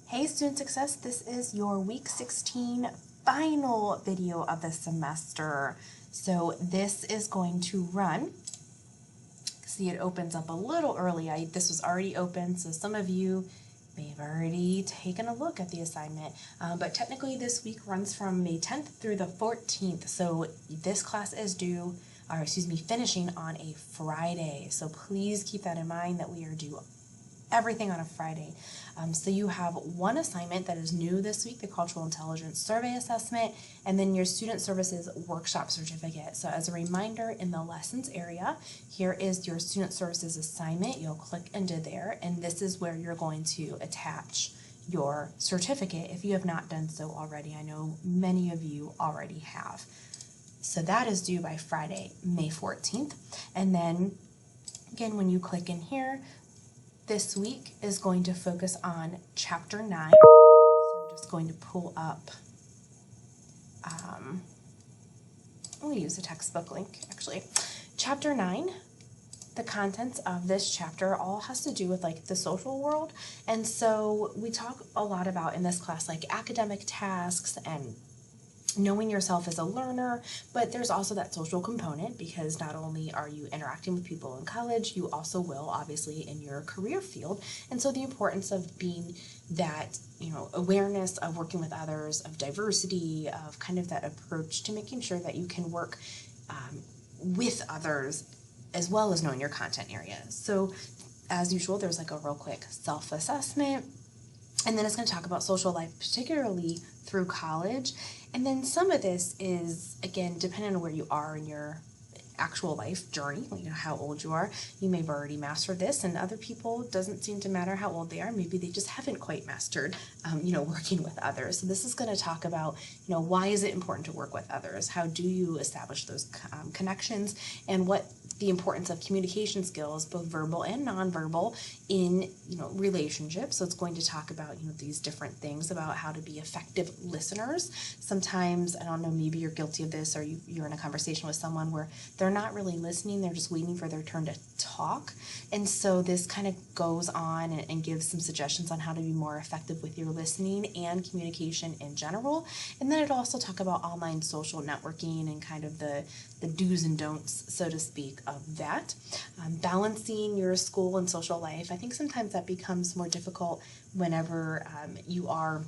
Hey Student Success, this is your week 16 final video of the semester. So this is going to run, see it opens up a little early. This was already open, so some of you may have already taken a look at the assignment, but technically this week runs from May 10th through the 14th. So this class is finishing on a Friday. So please keep that in mind that we are due everything on a Friday. So you have one assignment that is new this week, the Cultural Intelligence Survey Assessment, and then your Student Services Workshop Certificate. So as a reminder, in the Lessons area, here is your Student Services assignment. You'll click into there, and this is where you're going to attach your certificate if you have not done so already. I know many of you already have. So that is due by Friday, May 14th. And then, again, when you click in here, this week is going to focus on Chapter 9. So I'm just going to pull up, we'll use a textbook link actually. Chapter 9, the contents of this chapter all has to do with like the social world. And so we talk a lot about in this class like academic tasks and knowing yourself as a learner, but there's also that social component because not only are you interacting with people in college, you also will obviously in your career field. And so the importance of being that, awareness of working with others, of diversity, of kind of that approach to making sure that you can work with others as well as knowing your content areas. So as usual, there's like a real quick self-assessment. And then it's going to talk about social life, particularly through college. And then some of this is, again, depending on where you are in your actual life journey, how old you are. You may have already mastered this, and other people, it doesn't seem to matter how old they are. Maybe they just haven't quite mastered, working with others. So this is going to talk about, why is it important to work with others? How do you establish those connections? And what the importance of communication skills, both verbal and nonverbal, in relationships. So it's going to talk about these different things about how to be effective listeners. Sometimes, I don't know, maybe you're guilty of this, or you're in a conversation with someone where they're not really listening, they're just waiting for their turn to talk. And so this kind of goes on and gives some suggestions on how to be more effective with your listening and communication in general. And then it'll also talk about online social networking and kind of the do's and don'ts, so to speak, of that. Balancing your school and social life. I think sometimes that becomes more difficult whenever you are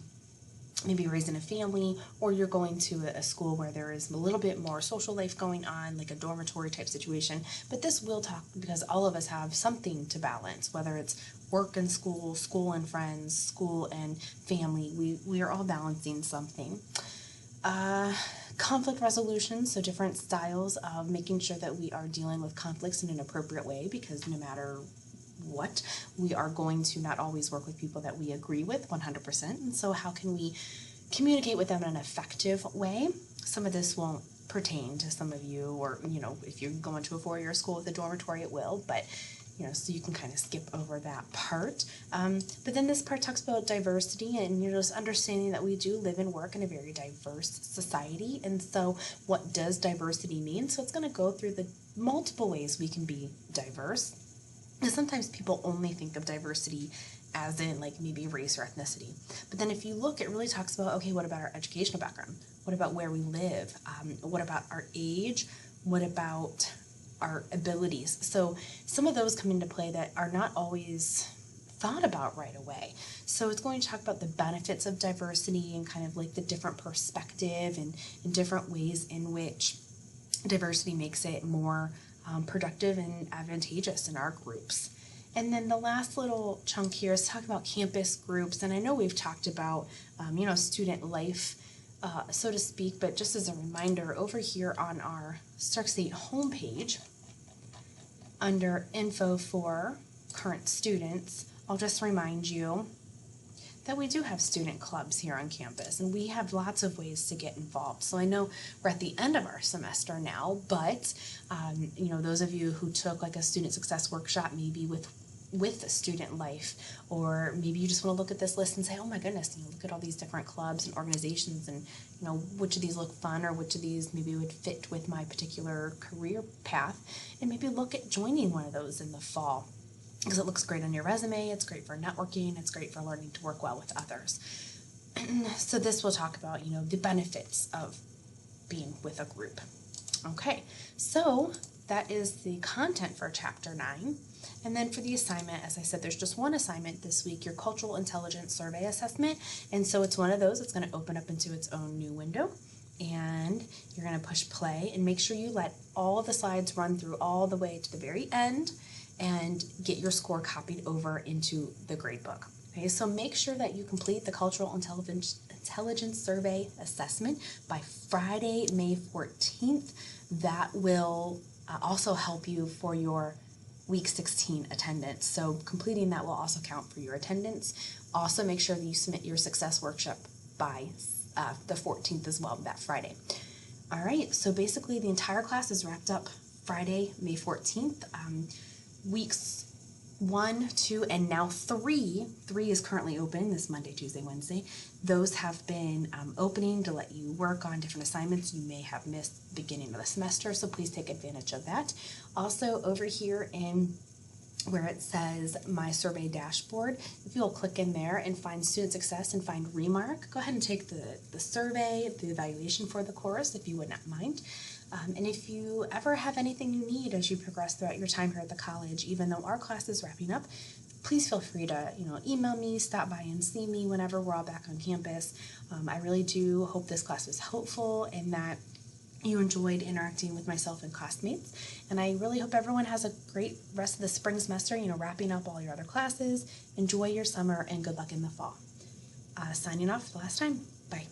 maybe raising a family or you're going to a school where there is a little bit more social life going on, like a dormitory type situation. But this will talk because all of us have something to balance, whether it's work and school, school and friends, school and family. We are all balancing something. Conflict resolution, so different styles of making sure that we are dealing with conflicts in an appropriate way, because no matter what, we are going to not always work with people that we agree with 100%. And so how can we communicate with them in an effective way? Some of this won't pertain to some of you, or, if you're going to a four-year school with a dormitory, it will, but so you can kind of skip over that part. But then this part talks about diversity and just understanding that we do live and work in a very diverse society. And so what does diversity mean? So it's going to go through the multiple ways we can be diverse. And sometimes people only think of diversity as in like maybe race or ethnicity. But then if you look, it really talks about, okay, what about our educational background? What about where we live? What about our age? What about our abilities? So some of those come into play that are not always thought about right away. So it's going to talk about the benefits of diversity and kind of like the different perspective and different ways in which diversity makes it more productive and advantageous in our groups. And then the last little chunk here is talking about campus groups. And I know we've talked about, student life, so to speak, but just as a reminder, over here on our Stark State homepage, under info for current students, I'll just remind you that we do have student clubs here on campus, and we have lots of ways to get involved. So I know we're at the end of our semester now, but those of you who took like a student success workshop, maybe with student life, or maybe you just want to look at this list and say, oh my goodness, look at all these different clubs and organizations, and which of these look fun, or which of these maybe would fit with my particular career path, and maybe look at joining one of those in the fall. because it looks great on your resume, it's great for networking, it's great for learning to work well with others. So this will talk about, the benefits of being with a group. Okay, so that is the content for Chapter 9. And then for the assignment, as I said, there's just one assignment this week, your Cultural Intelligence Survey Assessment. And so it's one of those that's going to open up into its own new window. And you're going to push play and make sure you let all of the slides run through all the way to the very end and get your score copied over into the gradebook. Okay, so make sure that you complete the Cultural Intelligence Survey Assessment by Friday, May 14th. That will also help you for your week 16 attendance. So completing that will also count for your attendance. Also make sure that you submit your success workshop by the 14th as well, that Friday. All right, so basically the entire class is wrapped up Friday, May 14th. Weeks 1, 2, and now 3 is currently open this Monday, Tuesday, Wednesday. Those have been opening to let you work on different assignments you may have missed beginning of the semester, so please take advantage of that. Also over here in where it says My Survey Dashboard, if you'll click in there and find Student Success and find Remark, go ahead and take the survey, the evaluation for the course if you would not mind. And if you ever have anything you need as you progress throughout your time here at the college, even though our class is wrapping up, please feel free to email me, stop by and see me whenever we're all back on campus. I really do hope this class was helpful and that you enjoyed interacting with myself and classmates. And I really hope everyone has a great rest of the spring semester, wrapping up all your other classes. Enjoy your summer and good luck in the fall. Signing off for the last time. Bye.